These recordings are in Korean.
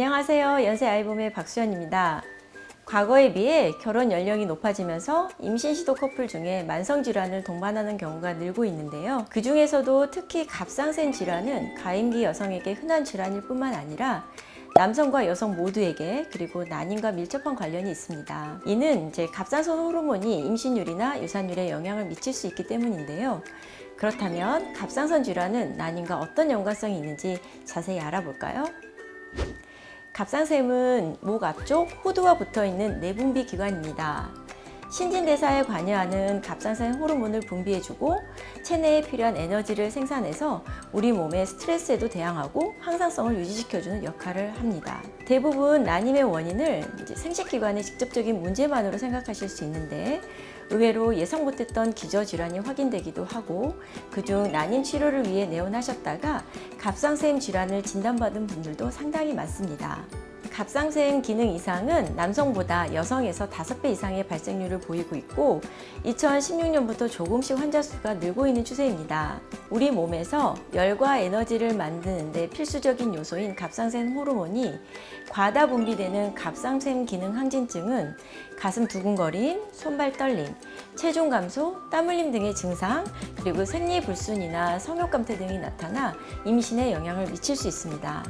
안녕하세요. 연세 아이봄의 박수연입니다. 과거에 비해 결혼 연령이 높아지면서 임신 시도 커플 중에 만성질환을 동반하는 경우가 늘고 있는데요. 그 중에서도 특히 갑상선 질환은 가임기 여성에게 흔한 질환일 뿐만 아니라 남성과 여성 모두에게 그리고 난임과 밀접한 관련이 있습니다. 이는 갑상선 호르몬이 임신율이나 유산율에 영향을 미칠 수 있기 때문인데요. 그렇다면 갑상선 질환은 난임과 어떤 연관성이 있는지 자세히 알아볼까요? 갑상샘은 목 앞쪽 호두와 붙어있는 내분비 기관입니다. 신진대사에 관여하는 갑상선 호르몬을 분비해주고 체내에 필요한 에너지를 생산해서 우리 몸의 스트레스에도 대항하고 항상성을 유지시켜주는 역할을 합니다. 대부분 난임의 원인을 생식기관의 직접적인 문제만으로 생각하실 수 있는데 의외로 예상 못했던 기저질환이 확인되기도 하고 그중 난임 치료를 위해 내원하셨다가 갑상샘 질환을 진단받은 분들도 상당히 많습니다. 갑상샘 기능 이상은 남성보다 여성에서 5배 이상의 발생률을 보이고 있고 2016년부터 조금씩 환자 수가 늘고 있는 추세입니다. 우리 몸에서 열과 에너지를 만드는 데 필수적인 요소인 갑상샘 호르몬이 과다 분비되는 갑상샘 기능 항진증은 가슴 두근거림, 손발 떨림, 체중 감소, 땀 흘림 등의 증상, 그리고 생리불순이나 성욕감퇴 등이 나타나 임신에 영향을 미칠 수 있습니다.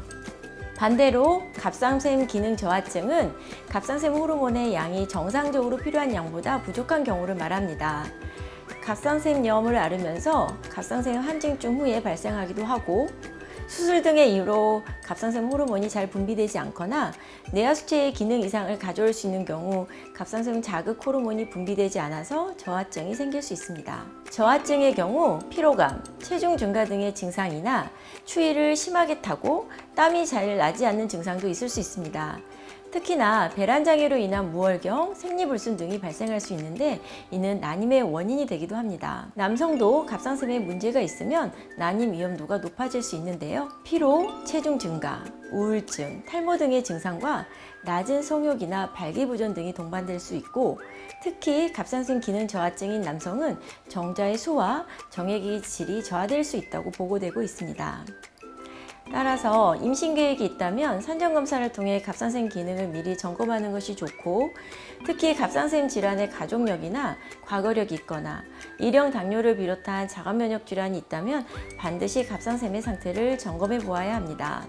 반대로 갑상샘 기능 저하증은 갑상샘 호르몬의 양이 정상적으로 필요한 양보다 부족한 경우를 말합니다. 갑상샘염을 앓으면서 갑상샘 항진증 후에 발생하기도 하고 수술 등의 이유로 갑상샘 호르몬이 잘 분비되지 않거나 내하수체의 기능 이상을 가져올 수 있는 경우 갑상샘 자극 호르몬이 분비되지 않아서 저하증이 생길 수 있습니다. 저하증의 경우 피로감, 체중 증가 등의 증상이나 추위를 심하게 타고 땀이 잘 나지 않는 증상도 있을 수 있습니다. 특히나 배란장애로 인한 무월경, 생리불순 등이 발생할 수 있는데 이는 난임의 원인이 되기도 합니다. 남성도 갑상샘에 문제가 있으면 난임 위험도가 높아질 수 있는데요. 피로, 체중 증가, 우울증, 탈모 등의 증상과 낮은 성욕이나 발기부전 등이 동반될 수 있고 특히 갑상샘 기능 저하증인 남성은 정자의 수와 정액의 질이 저하될 수 있다고 보고되고 있습니다. 따라서 임신 계획이 있다면 선정검사를 통해 갑상샘 기능을 미리 점검하는 것이 좋고 특히 갑상샘 질환의 가족력이나 과거력이 있거나 일형 당뇨를 비롯한 자가면역 질환이 있다면 반드시 갑상샘의 상태를 점검해 보아야 합니다.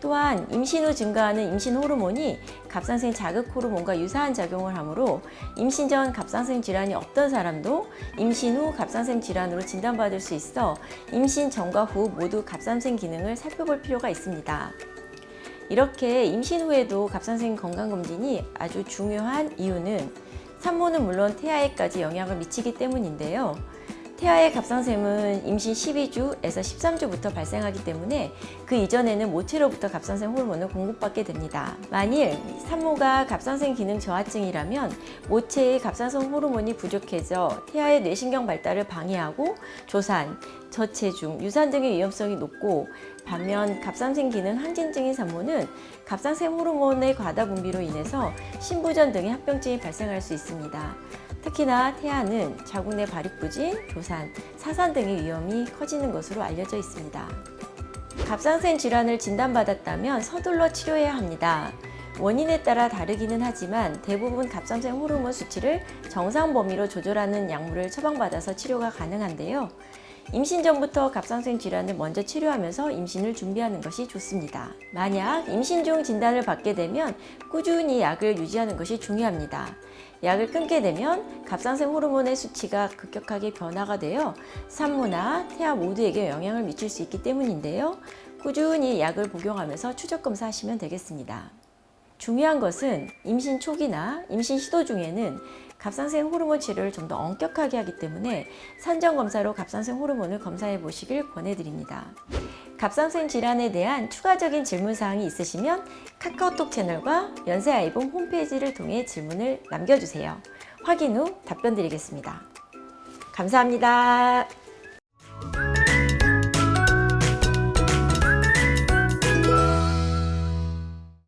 또한 임신 후 증가하는 임신 호르몬이 갑상샘 자극 호르몬과 유사한 작용을 하므로 임신 전 갑상샘 질환이 없던 사람도 임신 후 갑상샘 질환으로 진단받을 수 있어 임신 전과 후 모두 갑상샘 기능을 살펴볼 필요가 있습니다. 이렇게 임신 후에도 갑상샘 건강검진이 아주 중요한 이유는 산모는 물론 태아에까지 영향을 미치기 때문인데요. 태아의 갑상샘은 임신 12주에서 13주부터 발생하기 때문에 그 이전에는 모체로부터 갑상샘 호르몬을 공급받게 됩니다. 만일 산모가 갑상샘 기능 저하증이라면 모체의 갑상선 호르몬이 부족해져 태아의 뇌신경 발달을 방해하고 조산, 저체중, 유산 등의 위험성이 높고 반면 갑상샘 기능 항진증인 산모는 갑상샘 호르몬의 과다 분비로 인해서 신부전 등의 합병증이 발생할 수 있습니다. 특히나 태아는 자궁 내 발육부진, 조산, 사산 등의 위험이 커지는 것으로 알려져 있습니다. 갑상샘 질환을 진단받았다면 서둘러 치료해야 합니다. 원인에 따라 다르기는 하지만 대부분 갑상샘 호르몬 수치를 정상 범위로 조절하는 약물을 처방받아서 치료가 가능한데요. 임신 전부터 갑상샘 질환을 먼저 치료하면서 임신을 준비하는 것이 좋습니다. 만약 임신 중 진단을 받게 되면 꾸준히 약을 유지하는 것이 중요합니다. 약을 끊게 되면 갑상샘 호르몬의 수치가 급격하게 변화가 되어 산모나 태아 모두에게 영향을 미칠 수 있기 때문인데요. 꾸준히 약을 복용하면서 추적 검사하시면 되겠습니다. 중요한 것은 임신 초기나 임신 시도 중에는 갑상샘 호르몬 치료를 좀 더 엄격하게 하기 때문에 산정검사로 갑상샘 호르몬을 검사해 보시길 권해드립니다. 갑상샘 질환에 대한 추가적인 질문사항이 있으시면 카카오톡 채널과 연세아이봄 홈페이지를 통해 질문을 남겨주세요. 확인 후 답변 드리겠습니다. 감사합니다.